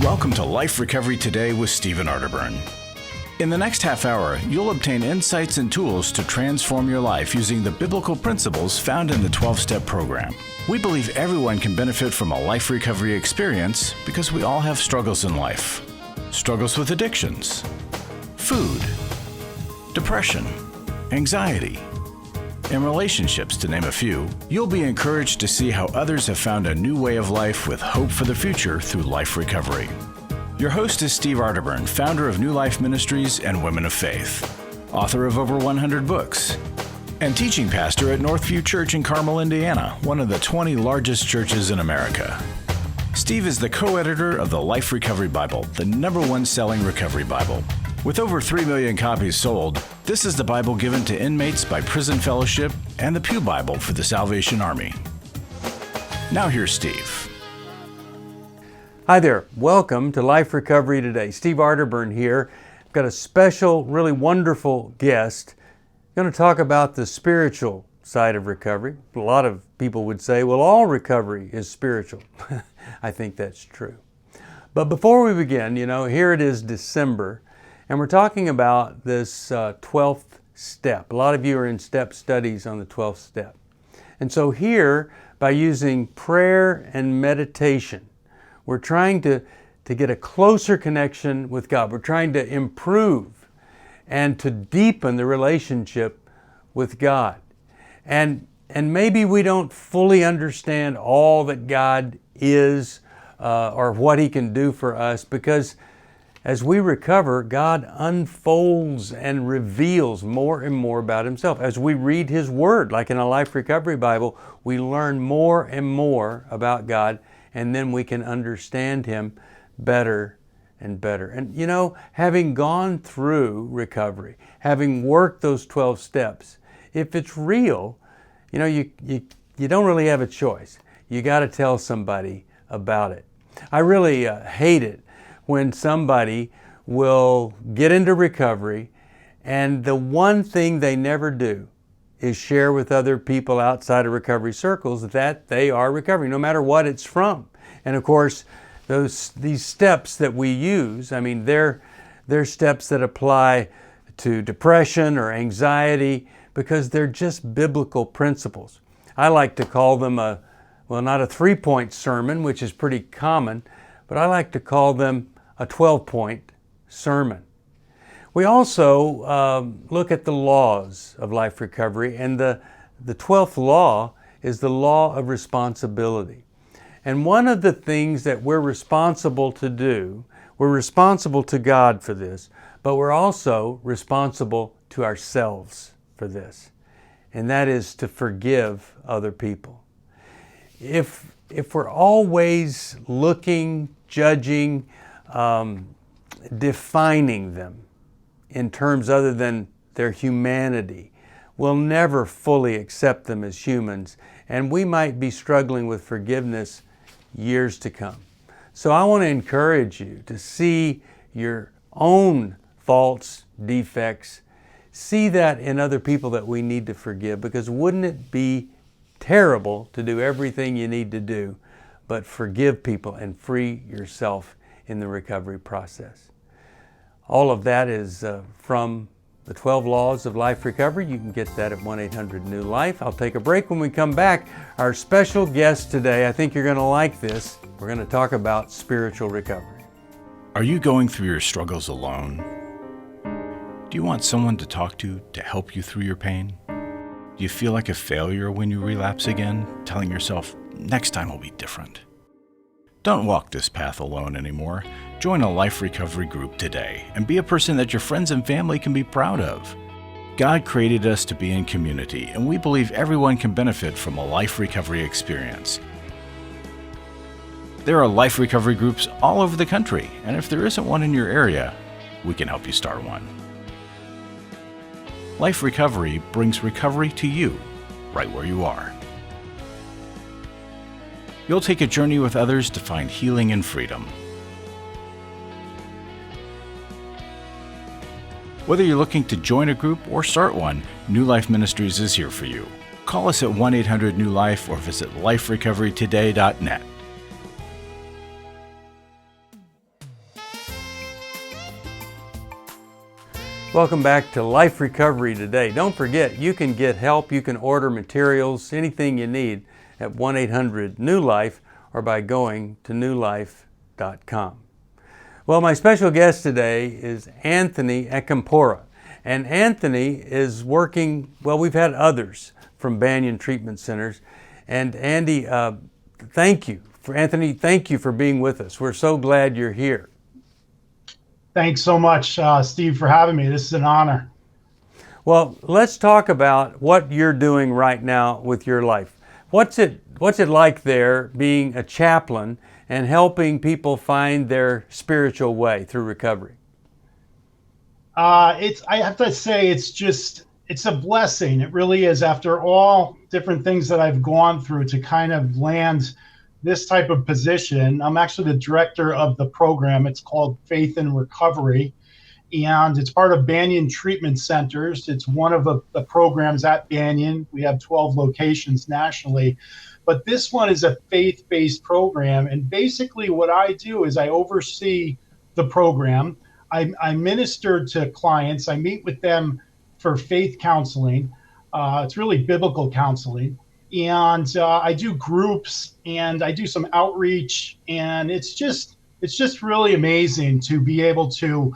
Welcome to Life Recovery Today with Stephen Arterburn. In the next half hour, you'll obtain insights and tools to transform your life using the biblical principles found in the 12-step program. We believe everyone can benefit from a life recovery experience because we all have struggles in life. Struggles with addictions, food, depression, anxiety, and relationships, to name a few. You'll be encouraged to see how others have found a new way of life with hope for the future through life recovery. Your host is Steve Arterburn, founder of New Life Ministries and Women of Faith, author of over 100 books, and teaching pastor at Northview Church in Carmel, Indiana, one of the 20 largest churches in America. Steve is the co-editor of the Life Recovery Bible, the #1 selling recovery Bible. With over 3 million copies sold, this is the Bible given to inmates by Prison Fellowship and the Pew Bible for the Salvation Army. Now here's Steve. Hi there. Welcome to Life Recovery Today. Steve Arterburn here. I've got a special, really wonderful guest. I'm going to talk about the spiritual side of recovery. A lot of people would say, well, all recovery is spiritual. I think that's true. But before we begin, here it is December, and we're talking about this 12th step. A lot of you are in step studies on the 12th step. And so here, by using prayer and meditation, we're trying to get a closer connection with God. We're trying to improve and to deepen the relationship with God. And maybe we don't fully understand all that God is or what He can do for us, because as we recover, God unfolds and reveals more and more about Himself. As we read His Word, like in a Life Recovery Bible, we learn more and more about God, and then we can understand Him better and better. And having gone through recovery, having worked those 12 steps, if it's real, you don't really have a choice. You got to tell somebody about it. I really hate it when somebody will get into recovery and the one thing they never do is share with other people outside of recovery circles that they are recovering, no matter what it's from. And of course, these steps that we use, they're steps that apply to depression or anxiety because they're just biblical principles. I like to call them not a 3-point sermon, which is pretty common, but I like to call them a 12-point sermon. We also look at the laws of life recovery, and the 12th law is the law of responsibility. And one of the things that we're responsible to do, we're responsible to God for this, but we're also responsible to ourselves for this, and that is to forgive other people. If we're always looking, judging, defining them in terms other than their humanity, we'll never fully accept them as humans, and we might be struggling with forgiveness years to come. So I want to encourage you to see your own faults, defects, see that in other people that we need to forgive, because wouldn't it be terrible to do everything you need to do, but forgive people and free yourself in the recovery process. All of that is from the 12 Laws of Life Recovery. You can get that at 1-800-NEW-LIFE. I'll take a break. When we come back, our special guest today, I think you're going to like this. We're going to talk about spiritual recovery. Are you going through your struggles alone? Do you want someone to talk to help you through your pain? Do you feel like a failure when you relapse again, telling yourself, next time will be different? Don't walk this path alone anymore. Join a life recovery group today and be a person that your friends and family can be proud of. God created us to be in community, and we believe everyone can benefit from a life recovery experience. There are life recovery groups all over the country, and if there isn't one in your area, we can help you start one. Life Recovery brings recovery to you, right where you are. You'll take a journey with others to find healing and freedom. Whether you're looking to join a group or start one, New Life Ministries is here for you. Call us at 1-800-NEW-LIFE or visit liferecoverytoday.net. Welcome back to Life Recovery Today. Don't forget, you can get help, you can order materials, anything you need at 1-800-NEW-LIFE or by going to newlife.com. Well, my special guest today is Anthony Acampora. And Anthony is working, well, we've had others from Banyan Treatment Centers. And Andy, thank you. Anthony, thank you for being with us. We're so glad you're here. Thanks so much, Steve, for having me. This is an honor. Well, let's talk about what you're doing right now with your life. What's it like there being a chaplain and helping people find their spiritual way through recovery? I have to say, it's a blessing. It really is. After all different things that I've gone through to kind of land this type of position, I'm actually the director of the program. It's called Faith in Recovery, and it's part of Banyan Treatment Centers. It's one of the programs at Banyan. We have 12 locations nationally, but this one is a faith-based program. And basically what I do is I oversee the program. I minister to clients. I meet with them for faith counseling. It's really biblical counseling. And I do groups and I do some outreach, and it's just really amazing to be able to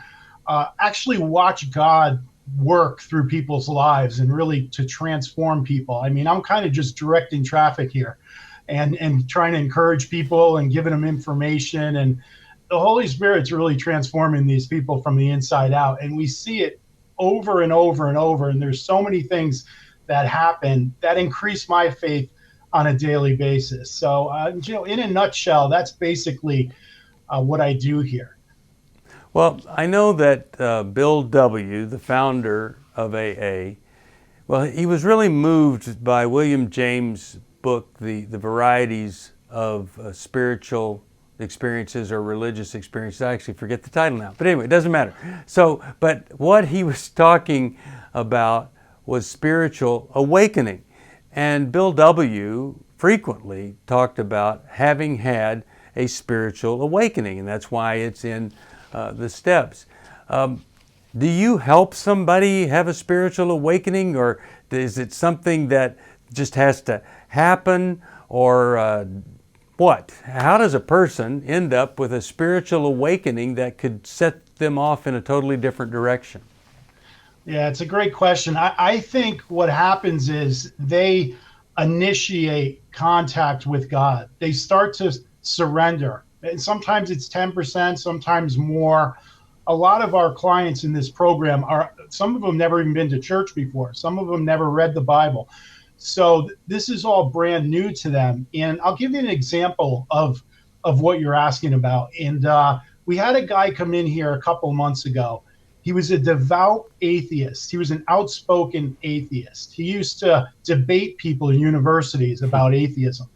actually watch God work through people's lives and really to transform people. I mean, I'm kind of just directing traffic here and trying to encourage people and giving them information, and the Holy Spirit's really transforming these people from the inside out. And we see it over and over and over. And there's so many things that happen that increase my faith on a daily basis. So, in a nutshell, that's basically what I do here. Well, I know that Bill W., the founder of AA, well, he was really moved by William James' book, The Varieties of Spiritual Experiences or Religious Experiences. I actually forget the title now, but anyway, it doesn't matter. So, but what he was talking about was spiritual awakening. And Bill W. frequently talked about having had a spiritual awakening, and that's why it's in the steps. Do you help somebody have a spiritual awakening, or is it something that just has to happen, or what? How does a person end up with a spiritual awakening that could set them off in a totally different direction? Yeah, it's a great question. I think what happens is they initiate contact with God. They start to surrender. And sometimes it's 10%, sometimes more. A lot of our clients in this program some of them never even been to church before. Some of them never read the Bible. So this is all brand new to them. And I'll give you an example of what you're asking about. And we had a guy come in here a couple months ago. He was a devout atheist. He was an outspoken atheist. He used to debate people in universities about atheism.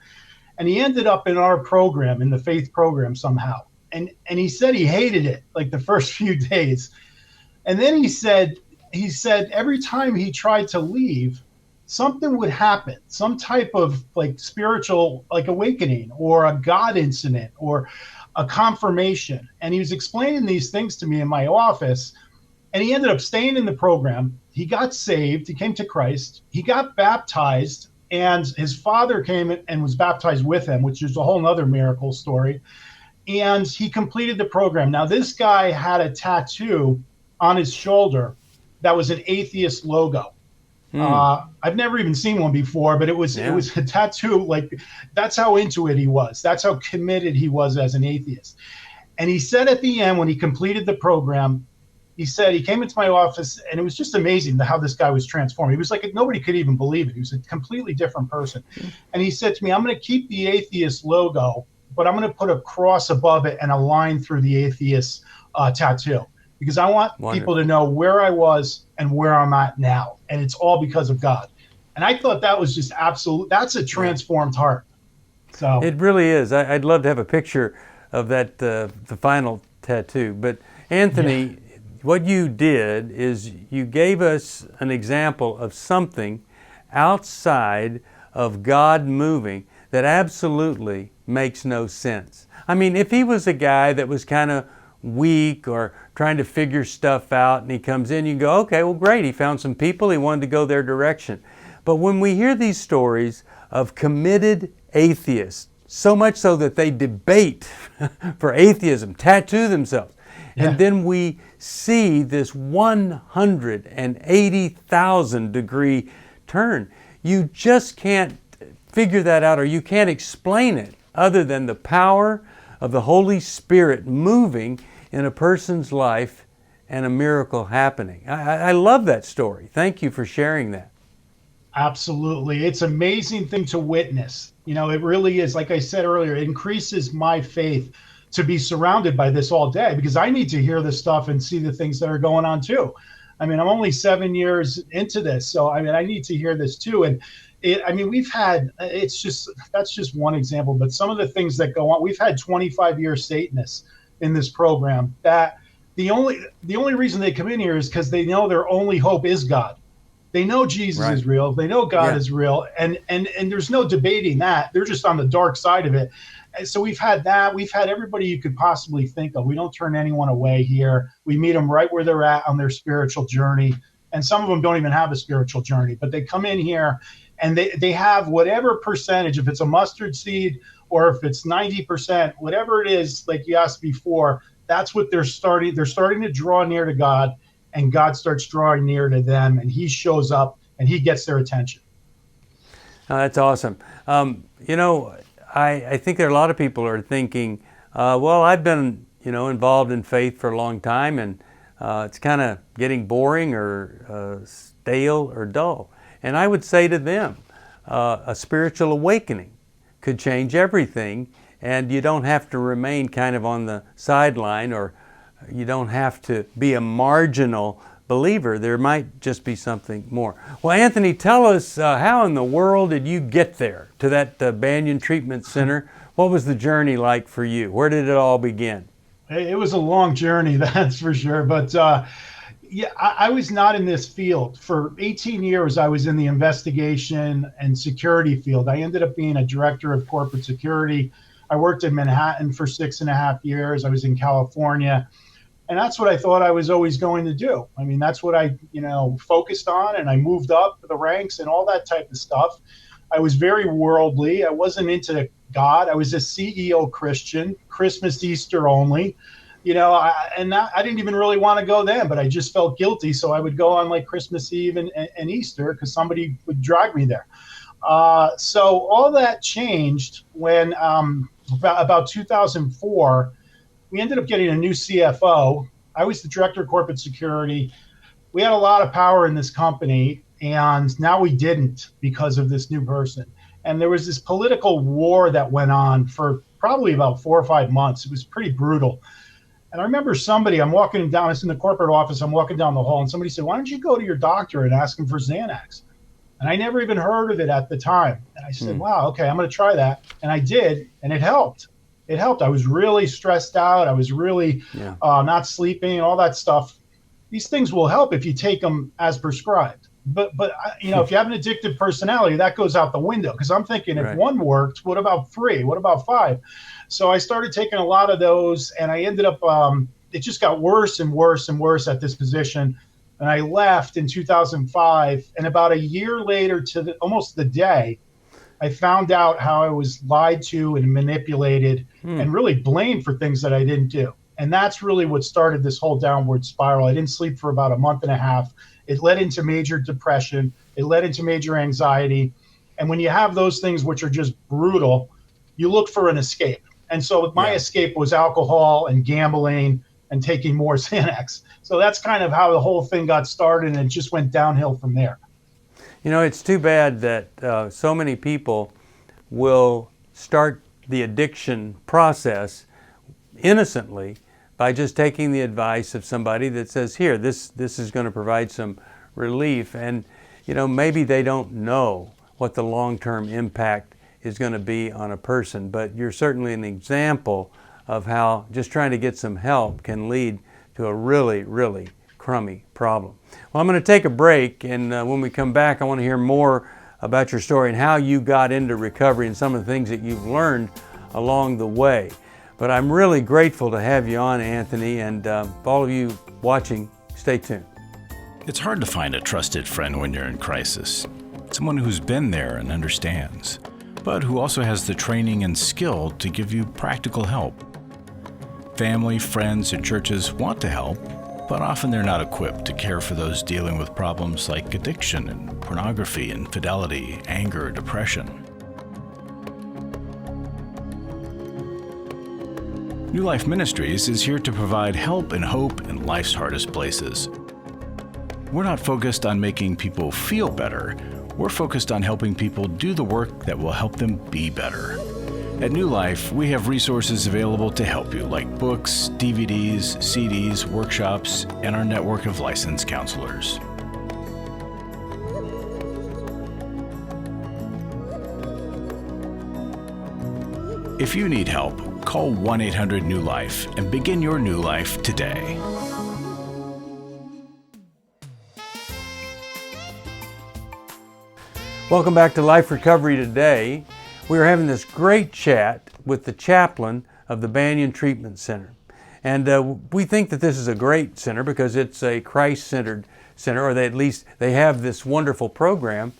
And he ended up in our program, in the faith program somehow. And he said he hated it, like the first few days. And then he said every time he tried to leave, something would happen, some type of like spiritual like awakening or a God incident or a confirmation. And he was explaining these things to me in my office. And he ended up staying in the program. He got saved. He came to Christ. He got baptized, and his father came and was baptized with him, which is a whole nother miracle story. And he completed the program. Now, this guy had a tattoo on his shoulder that was an atheist logo. I've never even seen one before, but it was a tattoo. Like, that's how into it he was. That's how committed he was as an atheist. And he said at the end, when he completed the program, he said he came into my office, and it was just amazing how this guy was transformed. He was like, nobody could even believe it. He was a completely different person. And he said to me, I'm going to keep the atheist logo, but I'm going to put a cross above it and a line through the atheist tattoo, because I want people to know where I was and where I'm at now. And it's all because of God. And I thought that was just absolute. That's a transformed heart. So it really is. I'd love to have a picture of that, the final tattoo. But Anthony, what you did is you gave us an example of something outside of God moving that absolutely makes no sense. I mean, if he was a guy that was kind of weak or trying to figure stuff out, and he comes in, you go, okay, well great, he found some people, he wanted to go their direction. But when we hear these stories of committed atheists, so much so that they debate for atheism, tattoo themselves, and then we see this 180,000 degree turn, you just can't figure that out, or you can't explain it other than the power of the Holy Spirit moving in a person's life and a miracle happening. I love that story. Thank you for sharing that. Absolutely. It's an amazing thing to witness. You know, it really is. Like I said earlier, it increases my faith to be surrounded by this all day, because I need to hear this stuff and see the things that are going on too. I mean, I'm only 7 years into this, so I mean, I need to hear this too. And we've had, that's just one example, but some of the things that go on, we've had 25-year Satanists in this program that the only reason they come in here is because they know their only hope is God. They know Jesus is real. They know God is real. And there's no debating that. They're just on the dark side of it. And so we've had that. We've had everybody you could possibly think of. We don't turn anyone away here. We meet them right where they're at on their spiritual journey. And some of them don't even have a spiritual journey, but they come in here and they have whatever percentage, if it's a mustard seed or if it's 90%, whatever it is, like you asked before, that's what they're starting. They're starting to draw near to God, and God starts drawing near to them, and he shows up and he gets their attention. That's awesome. You know, I think there are a lot of people who are thinking, well, I've been, involved in faith for a long time, and it's kind of getting boring or stale or dull. And I would say to them, a spiritual awakening could change everything, and you don't have to remain kind of on the sideline, or you don't have to be a marginal believer. There might just be something more. Well, Anthony, tell us how in the world did you get there to that Banyan Treatment Center? What was the journey like for you? Where did it all begin? It was a long journey, that's for sure. But I was not in this field. For 18 years, I was in the investigation and security field. I ended up being a director of corporate security. I worked in Manhattan for 6.5 years. I was in California. And that's what I thought I was always going to do. I mean, that's what I, focused on, and I moved up the ranks and all that type of stuff. I was very worldly. I wasn't into God. I was a CEO Christian, Christmas, Easter only. I didn't even really want to go then, but I just felt guilty. So I would go on like Christmas Eve and Easter because somebody would drag me there. So all that changed when about 2004, we ended up getting a new CFO. I was the director of corporate security. We had a lot of power in this company, and now we didn't because of this new person. And there was this political war that went on for probably about 4 or 5 months. It was pretty brutal. And I remember I'm walking down, it's in the corporate office, I'm walking down the hall, and somebody said, why don't you go to your doctor and ask him for Xanax? And I never even heard of it at the time. And I said, wow, okay, I'm going to try that. And I did, and it helped. It helped. I was really stressed out. I was really not sleeping, all that stuff. These things will help if you take them as prescribed. But if you have an addictive personality, that goes out the window. Because I'm thinking, if one worked, what about 3? What about 5? So I started taking a lot of those, and I ended up, it just got worse and worse and worse at this position. And I left in 2005. And about a year later, almost the day, I found out how I was lied to and manipulated and really blamed for things that I didn't do. And that's really what started this whole downward spiral. I didn't sleep for about a month and a half. It led into major depression. It led into major anxiety. And when you have those things which are just brutal, you look for an escape. And so my escape was alcohol and gambling and taking more Xanax. So that's kind of how the whole thing got started, and it just went downhill from there. It's too bad that so many people will start the addiction process innocently by just taking the advice of somebody that says, here, this is going to provide some relief. And, maybe they don't know what the long-term impact is going to be on a person. But you're certainly an example of how just trying to get some help can lead to a really, really crummy problem. Well, I'm going to take a break, and when we come back, I want to hear more about your story and how you got into recovery and some of the things that you've learned along the way. But I'm really grateful to have you on, Anthony, and for all of you watching, stay tuned. It's hard to find a trusted friend when you're in crisis, someone who's been there and understands, but who also has the training and skill to give you practical help. Family, friends, and churches want to help, but often they're not equipped to care for those dealing with problems like addiction and pornography, infidelity, anger, depression. New Life Ministries is here to provide help and hope in life's hardest places. We're not focused on making people feel better. We're focused on helping people do the work that will help them be better. At New Life, we have resources available to help you, like books, DVDs, CDs, workshops, and our network of licensed counselors. If you need help, call 1-800-NEW-LIFE and begin your new life today. Welcome back to Life Recovery Today. We are having this great chat with the chaplain of the Banyan Treatment Center. And we think that this is a great center because it's a Christ-centered center, or at least they have this wonderful program.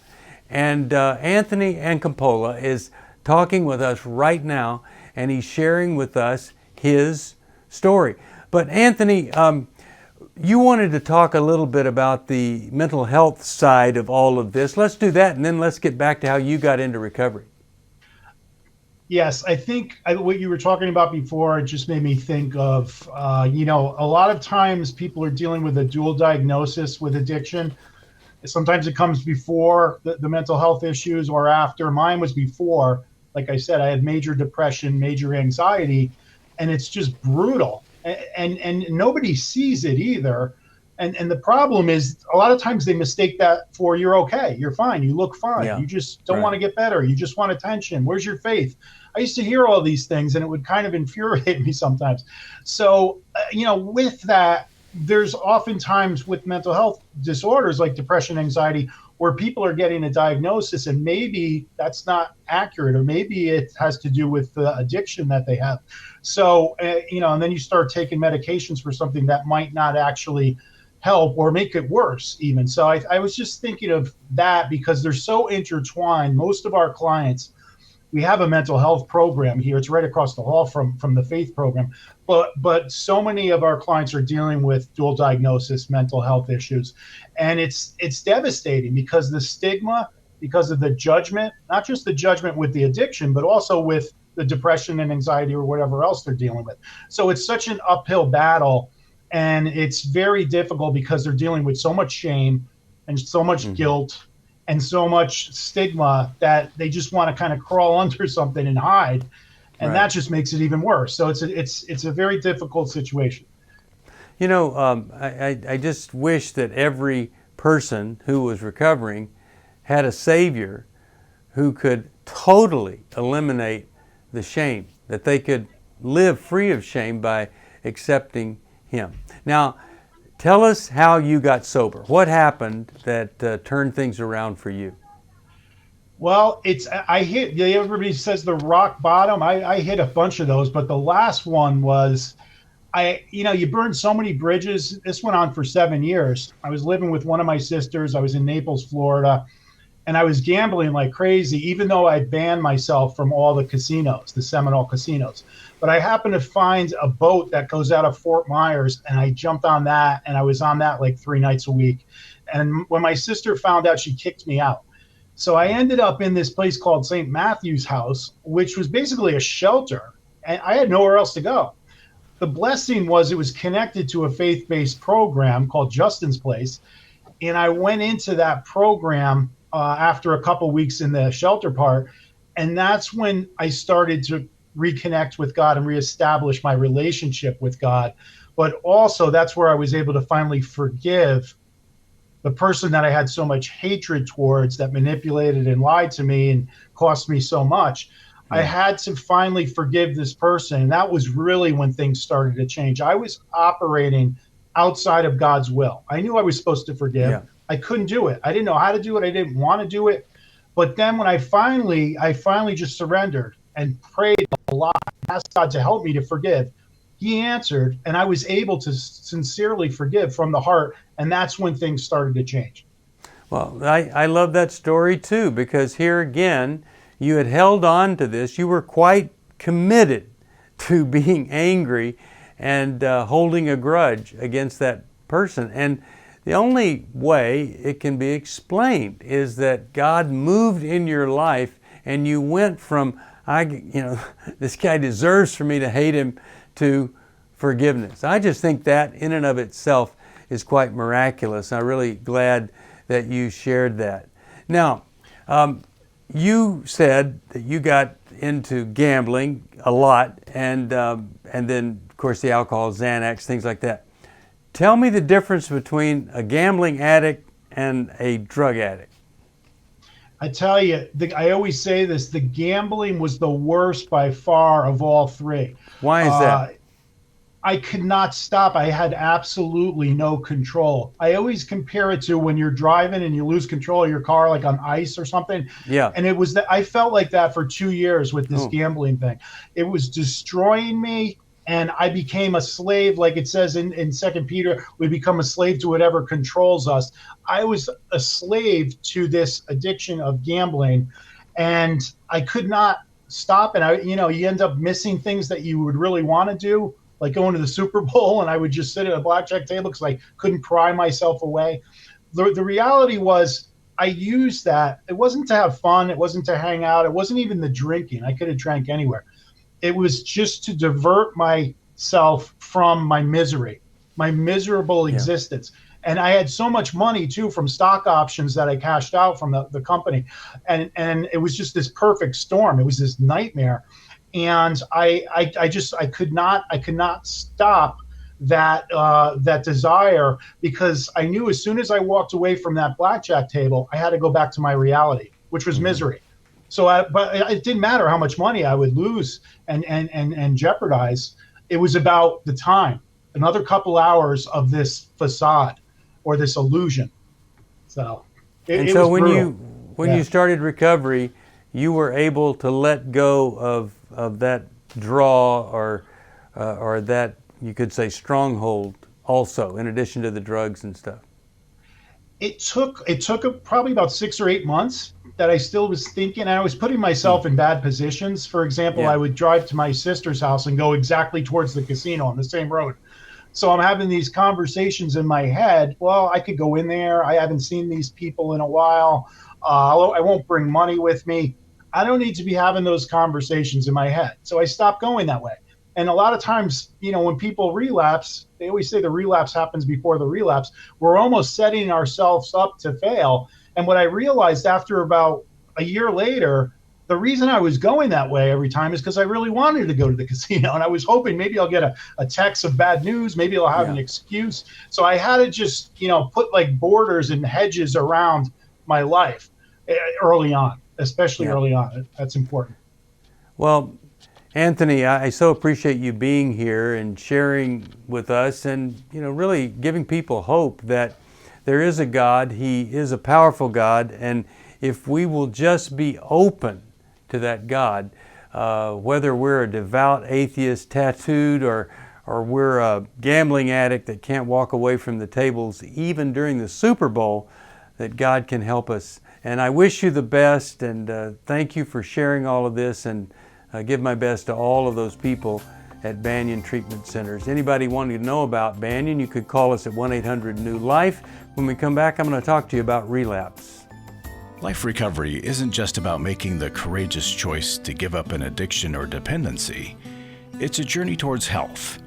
And Anthony Acampora is talking with us right now, and he's sharing with us his story. But Anthony, you wanted to talk a little bit about the mental health side of all of this. Let's do that, and then let's get back to how you got into recovery. Yes, I think what you were talking about before, it just made me think of, a lot of times people are dealing with a dual diagnosis with addiction. Sometimes it comes before the mental health issues or after. Mine was before. Like I said, I had major depression, major anxiety, and it's just brutal. And nobody sees it either. And the problem is a lot of times they mistake that for you're okay, you're fine, you look fine. Yeah. You just don't want to get better. You just want attention. Where's your faith? I used to hear all these things and it would kind of infuriate me sometimes. So, with that, there's oftentimes with mental health disorders like depression, anxiety, where people are getting a diagnosis and maybe that's not accurate, or maybe it has to do with the addiction that they have. So, and then you start taking medications for something that might not actually help or make it worse even. So I was just thinking of that because they're so intertwined. Most of our clients, we have a mental health program here. It's right across the hall from the faith program. But so many of our clients are dealing with dual diagnosis mental health issues. And it's devastating because the stigma, because of the judgment, not just the judgment with the addiction, but also with the depression and anxiety or whatever else they're dealing with. So it's such an uphill battle, and it's very difficult because they're dealing with so much shame and so much guilt and so much stigma that they just want to kind of crawl under something and hide. And that just makes it even worse. So it's a very difficult situation. I just wish that every person who was recovering had a Savior who could totally eliminate the shame, that they could live free of shame by accepting Him. Now, tell us how you got sober. What happened that turned things around for you? Well, everybody says the rock bottom. I hit a bunch of those, but the last one was, you burn so many bridges. This went on for 7 years. I was living with one of my sisters. I was in Naples, Florida, and I was gambling like crazy, even though I banned myself from all the casinos, the Seminole casinos. But I happened to find a boat that goes out of Fort Myers, and I jumped on that, and I was on that like 3 nights a week. And when my sister found out, she kicked me out. So I ended up in this place called St. Matthew's House, which was basically a shelter, and I had nowhere else to go. The blessing was it was connected to a faith-based program called Justin's Place, and I went into that program after a couple weeks in the shelter part, and that's when I started to reconnect with God and reestablish my relationship with God. But also that's where I was able to finally forgive the person that I had so much hatred towards, that manipulated and lied to me and cost me so much. I had to finally forgive this person. And that was really when things started to change. I was operating outside of God's will. I knew I was supposed to forgive. Yeah. I couldn't do it. I didn't know how to do it. I didn't want to do it. But then when I finally just surrendered and prayed a lot, asked God to help me to forgive. He answered, and I was able to sincerely forgive from the heart, and that's when things started to change. Well, I love that story too, because here again, you had held on to this. You were quite committed to being angry and holding a grudge against that person. And the only way it can be explained is that God moved in your life and you went from, this guy deserves for me to hate him, to forgiveness. I just think that in and of itself is quite miraculous. I'm really glad that you shared that. Now, you said that you got into gambling a lot, and then, of course, the alcohol, Xanax, things like that. Tell me the difference between a gambling addict and a drug addict. I tell you, I always say this, the gambling was the worst by far of all three. Why is that? I could not stop. I had absolutely no control. I always compare it to when you're driving and you lose control of your car, like on ice or something. Yeah. And it was that I felt like that for 2 years with this gambling thing. It was destroying me, and I became a slave, like it says in 2 Peter, we become a slave to whatever controls us. I was a slave to this addiction of gambling, and I could not stop. And you end up missing things that you would really want to do, like going to the Super Bowl, and I would just sit at a blackjack table because I couldn't pry myself away. The reality was I used that. It wasn't to have fun. It wasn't to hang out. It wasn't even the drinking. I could have drank anywhere. It was just to divert myself from my misery, my miserable existence. And I had so much money too from stock options that I cashed out from the company. And it was just this perfect storm. It was this nightmare. And I could not stop that desire, because I knew as soon as I walked away from that blackjack table, I had to go back to my reality, which was misery. But it didn't matter how much money I would lose and jeopardize. It was about the time, another couple hours of this facade or this illusion. So it was when brutal. you started recovery, you were able to let go of that draw or that, you could say, stronghold also, in addition to the drugs and stuff. It took probably about 6 or 8 months that I still was thinking, and I was putting myself in bad positions. For example, I would drive to my sister's house and go exactly towards the casino on the same road. So I'm having these conversations in my head. Well, I could go in there. I haven't seen these people in a while. I won't bring money with me. I don't need to be having those conversations in my head. So I stopped going that way. And a lot of times, when people relapse, they always say the relapse happens before the relapse. We're almost setting ourselves up to fail. And what I realized after about a year later, the reason I was going that way every time is because I really wanted to go to the casino. And I was hoping maybe I'll get a text of bad news. Maybe I'll have an excuse. So I had to just, put like borders and hedges around my life early on, especially early on. That's important. Well, Anthony, I so appreciate you being here and sharing with us, and really giving people hope that there is a God. He is a powerful God, and if we will just be open to that God, whether we're a devout atheist tattooed or we're a gambling addict that can't walk away from the tables even during the Super Bowl, that God can help us. And I wish you the best, and thank you for sharing all of this, and give my best to all of those people at Banyan Treatment Centers. Anybody wanting to know about Banyan, you could call us at 1-800-NEW-LIFE. When we come back, I'm going to talk to you about relapse. Life recovery isn't just about making the courageous choice to give up an addiction or dependency. It's a journey towards health,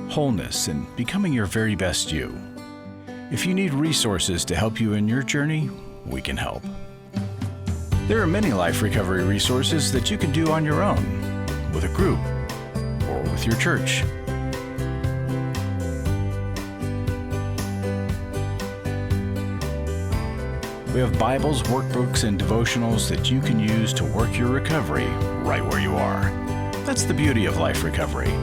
wholeness, and becoming your very best you. If you need resources to help you in your journey, we can help. There are many life recovery resources that you can do on your own, with a group, or with your church. We have Bibles, workbooks, and devotionals that you can use to work your recovery right where you are. That's the beauty of life recovery.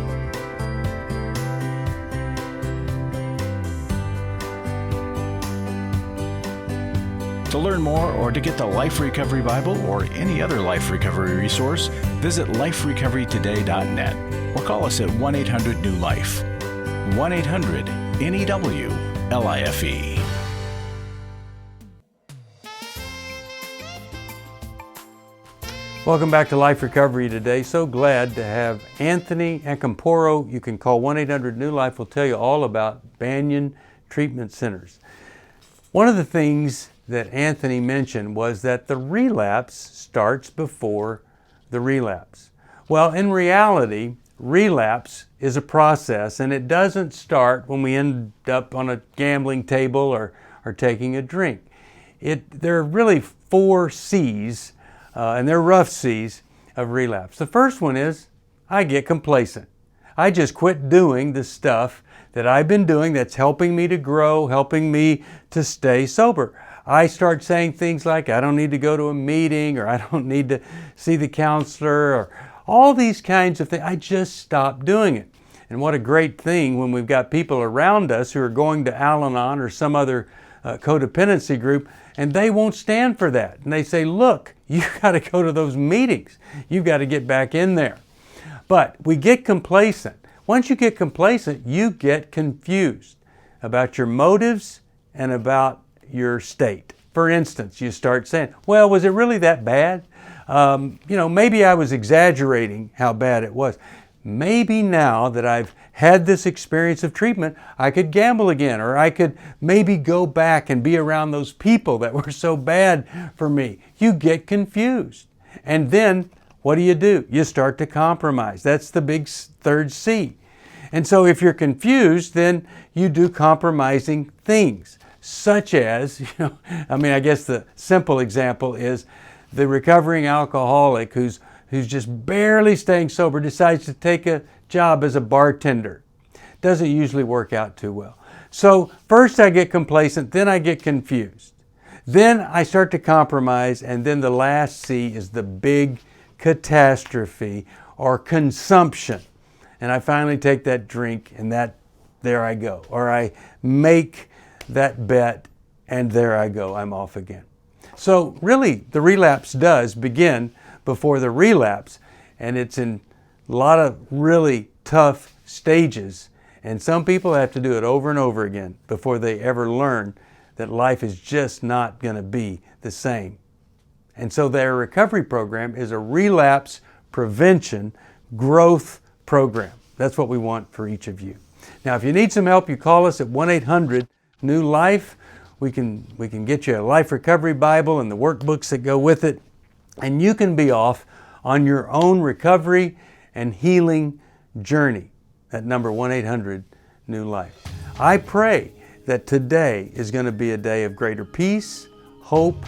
To learn more or to get the Life Recovery Bible or any other life recovery resource, visit liferecoverytoday.net or call us at 1-800-NEW-LIFE. 1-800-NEW-LIFE. Welcome back to Life Recovery Today. So glad to have Anthony Acampora. You can call 1-800-NEW-LIFE. We'll tell you all about Banyan Treatment Centers. One of the things that Anthony mentioned was that the relapse starts before the relapse. Well, in reality, relapse is a process, and it doesn't start when we end up on a gambling table or taking a drink. There are really 4 C's, and they're rough C's of relapse. The first one is I get complacent. I just quit doing the stuff that I've been doing that's helping me to grow, helping me to stay sober. I start saying things like, I don't need to go to a meeting, or I don't need to see the counselor, or all these kinds of things. I just stop doing it. And what a great thing when we've got people around us who are going to Al-Anon or some other codependency group, and they won't stand for that. And they say, look, you got to go to those meetings. You've got to get back in there. But we get complacent. Once you get complacent, you get confused about your motives and about your state. For instance, you start saying, well, was it really that bad? Maybe I was exaggerating how bad it was. Maybe now that I've had this experience of treatment, I could gamble again, or I could maybe go back and be around those people that were so bad for me. You get confused. And then what do? You start to compromise. That's the big third C. And so if you're confused, then you do compromising things, such as, I guess the simple example is the recovering alcoholic who's just barely staying sober decides to take a job as a bartender. Doesn't usually work out too well. So first I get complacent, then I get confused. Then I start to compromise, and then the last C is the big catastrophe or consumption. And I finally take that drink, and there I go. Or I make that bet, and there I go, I'm off again. So really, the relapse does begin before the relapse, and it's in a lot of really tough stages. And some people have to do it over and over again before they ever learn that life is just not going to be the same. And so their recovery program is a relapse prevention growth program. That's what we want for each of you. Now, if you need some help, you call us at 1-800-NEW-LIFE. We can get you a Life Recovery Bible and the workbooks that go with it. And you can be off on your own recovery and healing journey. That number, 1-800-NEW-LIFE. I pray that today is going to be a day of greater peace, hope,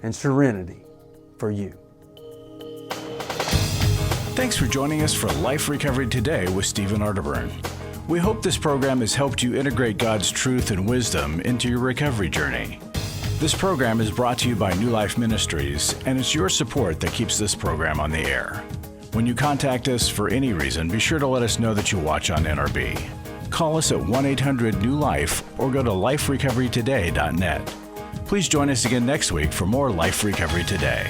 and serenity for you. Thanks for joining us for Life Recovery Today with Stephen Arterburn. We hope this program has helped you integrate God's truth and wisdom into your recovery journey. This program is brought to you by New Life Ministries, and it's your support that keeps this program on the air. When you contact us for any reason, be sure to let us know that you watch on NRB. Call us at 1-800-NEW-LIFE or go to liferecoverytoday.net. Please join us again next week for more Life Recovery Today.